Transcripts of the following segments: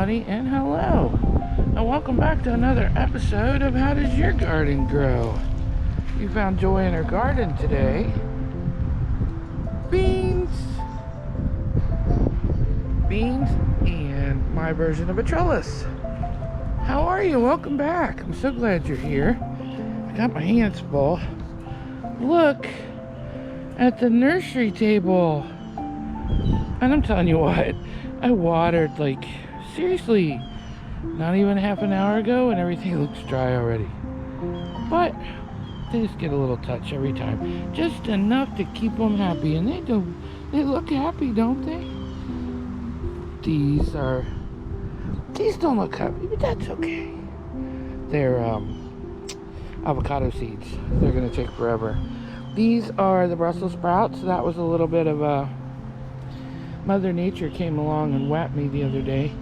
howdy, and hello. And welcome back to another episode of How Does Your Garden Grow? You found joy in our garden today. Beans and my version of a trellis. How are you? Welcome back. I'm so glad you're here. I got my hands full. Look at the nursery table. And I'm telling you what, I watered like, seriously, not even half an hour ago and everything looks dry already. But they just get a little touch every time. Just enough to keep them happy. And they look happy, don't they? These don't look happy, but that's okay. They're avocado seeds. They're gonna take forever. These are the Brussels sprouts. That was a little bit of a Mother Nature came along and whacked me the other day.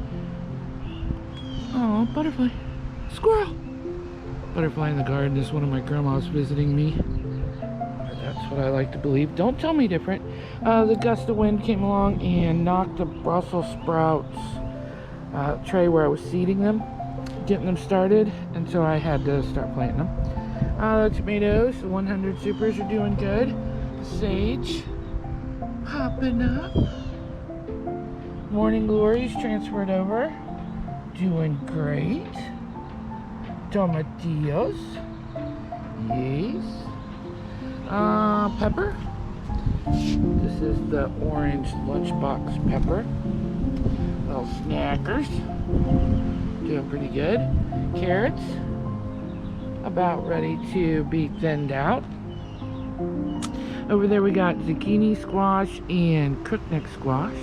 Oh, butterfly. Squirrel. Butterfly in the garden is one of my grandmas visiting me. That's what I like to believe. Don't tell me different. The gust of wind came along and knocked the Brussels sprouts tray where I was seeding them, getting them started, and so I had to start planting them. The tomatoes, the 100 supers are doing good. Sage, popping up. Morning Glories transferred over, doing great. Tomatillos, yes. Pepper. This is the orange lunchbox pepper. Little snackers, doing pretty good. Carrots, about ready to be thinned out. Over there we got zucchini squash and crookneck squash.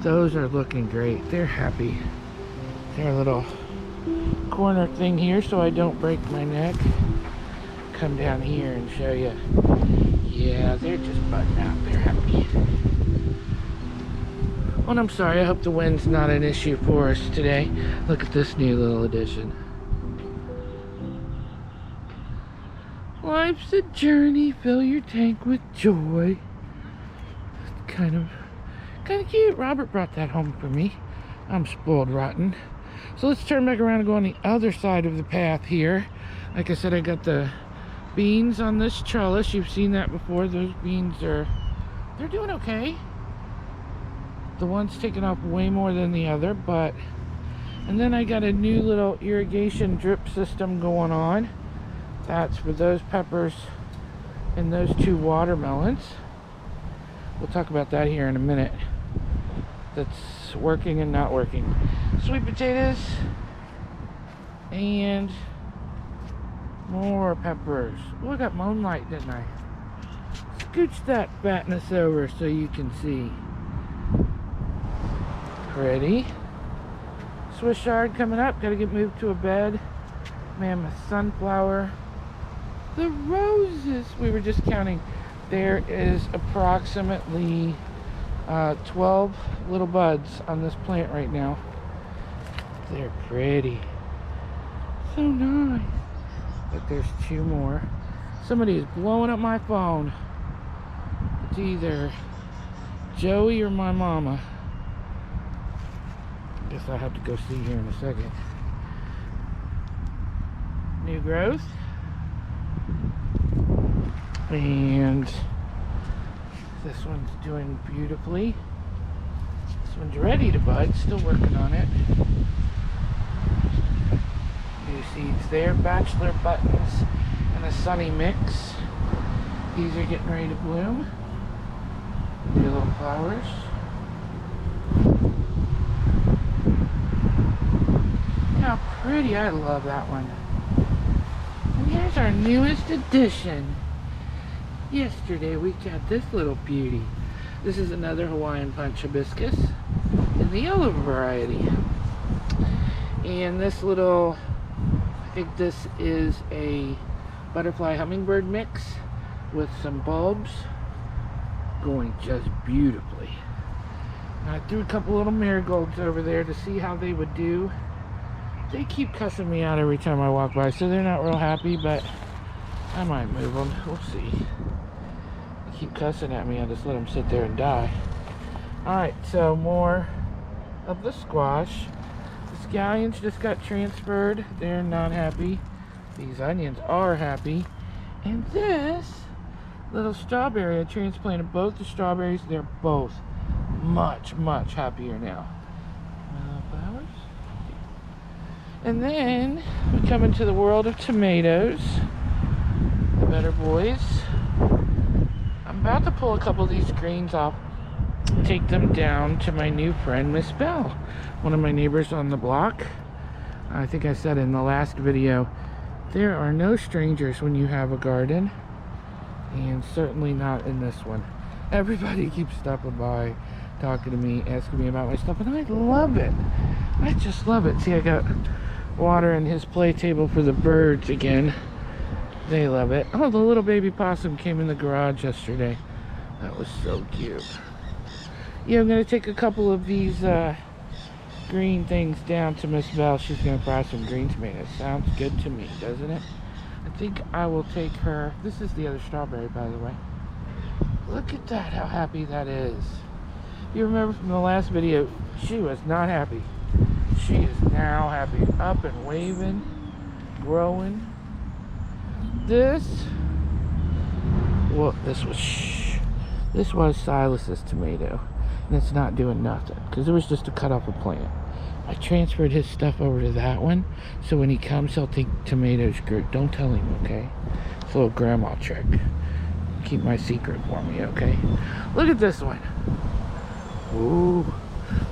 Those are looking great. They're happy. Their little corner thing here so I don't break my neck. Come down here and show you. Yeah, they're just budding out. They're happy. Well, I'm sorry. I hope the wind's not an issue for us today. Look at this new little addition. Life's a journey. Fill your tank with joy. Kind of cute. Robert brought that home for me. I'm spoiled rotten. So let's turn back around and go on the other side of the path here. Like I said, I got the beans on this trellis. You've seen that before. Those beans they're doing okay. The one's taking off way more than the other, and then I got a new little irrigation drip system going on. That's for those peppers and those two watermelons. We'll talk about that here in a minute. That's working and not working. Sweet potatoes and more peppers. Oh, I got moonlight, didn't I? Scooch that fatness over so you can see. Pretty. Swiss chard coming up. Gotta get moved to a bed. Mammoth sunflower. The roses. We were just counting. There is approximately 12 little buds on this plant right now. They're pretty. So nice. But there's two more. Somebody is blowing up my phone. It's either Joey or my mama. Guess I'll have to go see here in a second. New growth. And this one's doing beautifully. This one's ready to bud, still working on it. New seeds there, bachelor buttons and a sunny mix. These are getting ready to bloom. New little flowers. How pretty, I love that one. And here's our newest addition. Yesterday we got this little beauty. This is another Hawaiian punch hibiscus in the yellow variety. And this little, I think this is a butterfly hummingbird mix with some bulbs going just beautifully. And I threw a couple little marigolds over there to see how they would do. They keep cussing me out every time I walk by, so they're not real happy, but I might move them. We'll see. They keep cussing at me. I just let them sit there and die. Alright, so more of the squash. scallions just got transferred. They're not happy. These onions are happy. And this little strawberry, I transplanted both the strawberries. They're both much, much happier now. Flowers. And then we come into the world of tomatoes. The better boys. I'm about to pull a couple of these greens off, take them down to my new friend, Miss Bell, one of my neighbors on the block. I think I said in the last video, there are no strangers when you have a garden, and certainly not in this one. Everybody keeps stopping by, talking to me, asking me about my stuff, and I love it. I just love it. See, I got water in his play table for the birds again. They love it. Oh, the little baby possum came in the garage yesterday. That was so cute. Yeah, I'm going to take a couple of these green things down to Miss Bell. She's going to fry some green tomatoes. Sounds good to me, doesn't it? I think I will take her. This is the other strawberry, by the way. Look at that, how happy that is. You remember from the last video, she was not happy. She is now happy. Up and waving, growing. This was Silas's tomato, and it's not doing nothing because it was just to cut off a plant. I transferred his stuff over to that one, so when he comes, he'll think tomatoes grew. Don't tell him, okay? It's a little grandma trick. Keep my secret for me, okay? Look at this one. Ooh.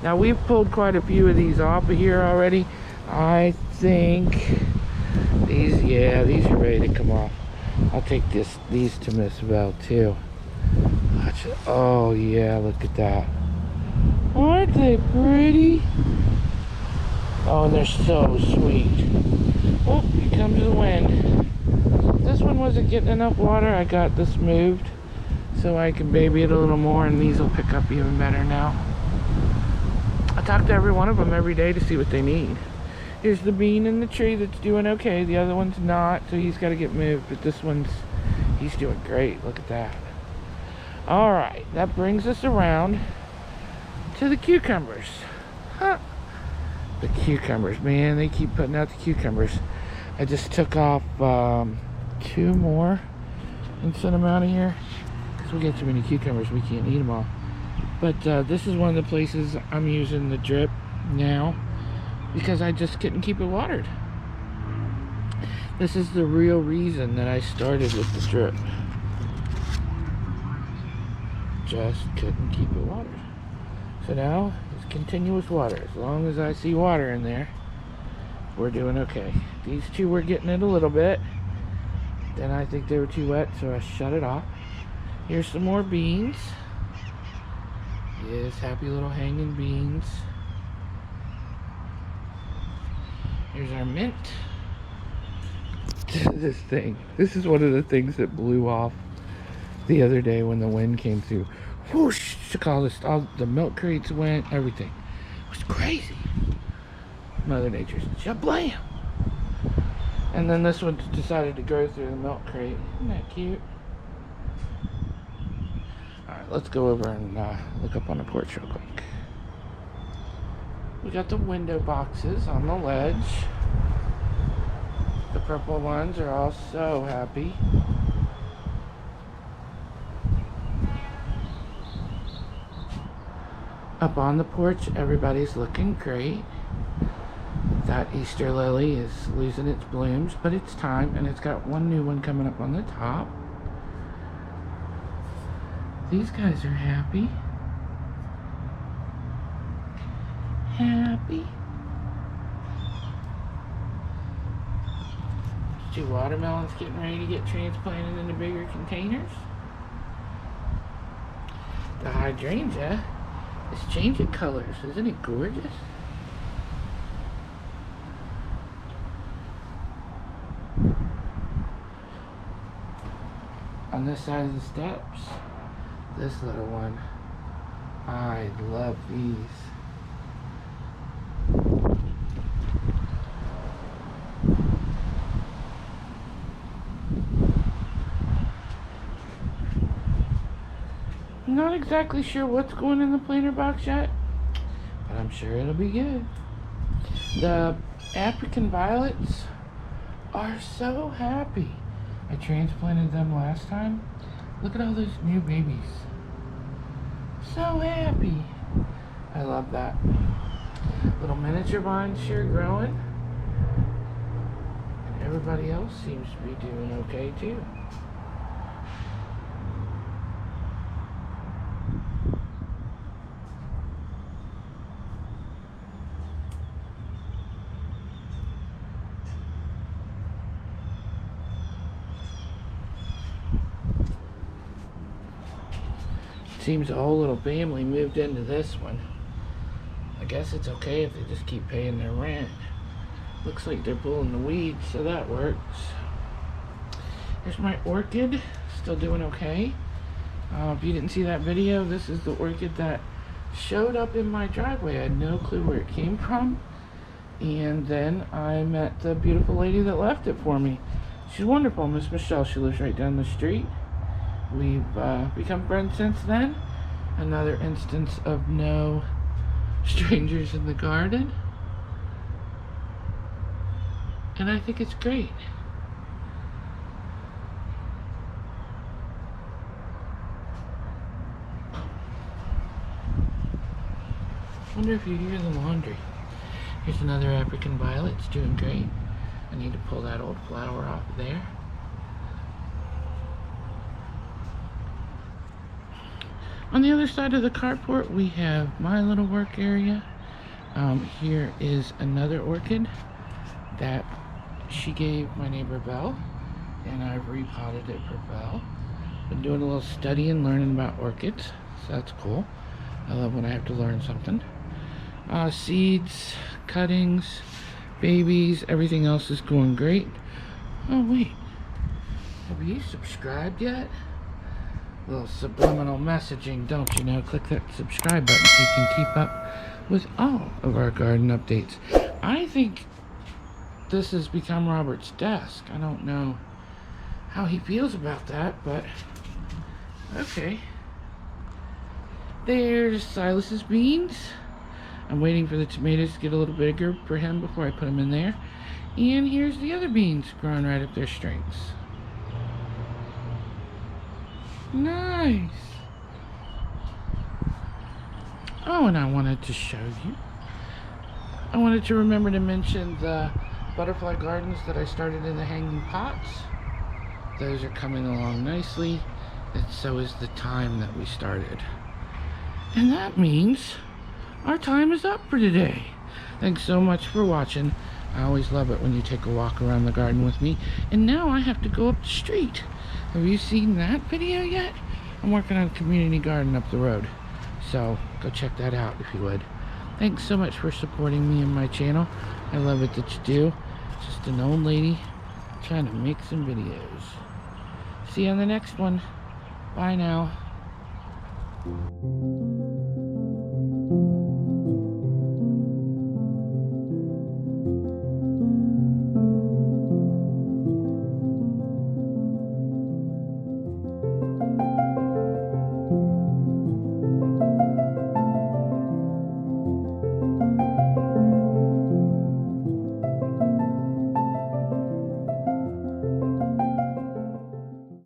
Now we've pulled quite a few of these off of here already. I think these are ready to come off. I'll take these to Miss Bell too. Watch it. Oh yeah, look at that. Aren't they pretty? Oh, and they're so sweet. Oh, here comes the wind. This one wasn't getting enough water. I got this moved so I can baby it a little more, and these will pick up even better now. I talk to every one of them every day to see what they need. Here's the bean in the tree that's doing okay. The other one's not, so he's got to get moved. But this one's, he's doing great. Look at that. All right, that brings us around to the cucumbers. Huh. The cucumbers, man, they keep putting out the cucumbers. I just took off 2 more and sent them out of here because we get too many cucumbers, we can't eat them all. But this is one of the places I'm using the drip now because I just couldn't keep it watered. This is the real reason that I started with the drip. Just couldn't keep it watered. So now it's continuous water. As long as I see water in there, we're doing okay. These two were getting it a little bit. Then I think they were too wet, so I shut it off. Here's some more beans. Yes, happy little hanging beans. Here's our mint. This thing. This is one of the things that blew off the other day when the wind came through. Whoosh! Took all the milk crates went, everything. It was crazy. Mother Nature's blam! And then this one decided to go through the milk crate. Isn't that cute? Alright, let's go over and look up on the porch real quick. We got the window boxes on the ledge. The purple ones are all so happy. Up on the porch, everybody's looking great. That Easter lily is losing its blooms, but it's time, and it's got one new one coming up on the top. These guys are happy. Happy. 2 watermelons getting ready to get transplanted into bigger containers. The hydrangea is changing colors. Isn't it gorgeous? On this side of the steps, this little one. I love these. I'm not exactly sure what's going in the planter box yet, but I'm sure it'll be good. The African violets are so happy. I transplanted them last time. Look at all those new babies. So happy. I love that. Little miniature vines here growing. And everybody else seems to be doing okay too. Seems the whole little family moved into this one. I guess it's okay if they just keep paying their rent. Looks like they're pulling the weeds, so that works. Here's my orchid, still doing okay. If you didn't see that video, this is the orchid that showed up in my driveway. I had no clue where it came from. And then I met the beautiful lady that left it for me. She's wonderful, Miss Michelle. She lives right down the street. We've become friends since then. Another instance of no strangers in the garden. And I think it's great. Wonder if you hear the laundry. Here's another African violet. It's doing great. I need to pull that old flower off there. On the other side of the carport, we have my little work area. Here is another orchid that she gave my neighbor Belle, and I've repotted it for Belle. Been doing a little studying, learning about orchids, so that's cool. I love when I have to learn something. Seeds, cuttings, babies, everything else is going great. Oh wait, have you subscribed yet? Little subliminal messaging, don't you know? Click that subscribe button so you can keep up with all of our garden updates. I think this has become Robert's desk. I don't know how he feels about that, but okay. There's Silas's beans. I'm waiting for the tomatoes to get a little bigger for him before I put them in there. And here's the other beans growing right up their strings. Nice. Oh, and I wanted to show you. I wanted to remember to mention the butterfly gardens that I started in the hanging pots. Those are coming along nicely, and so is the time that we started. And that means our time is up for today. Thanks so much for watching. I always love it when you take a walk around the garden with me. And now I have to go up the street. Have you seen that video yet? I'm working on a community garden up the road. So go check that out if you would. Thanks so much for supporting me and my channel. I love it that you do. Just an old lady trying to make some videos. See you on the next one. Bye now.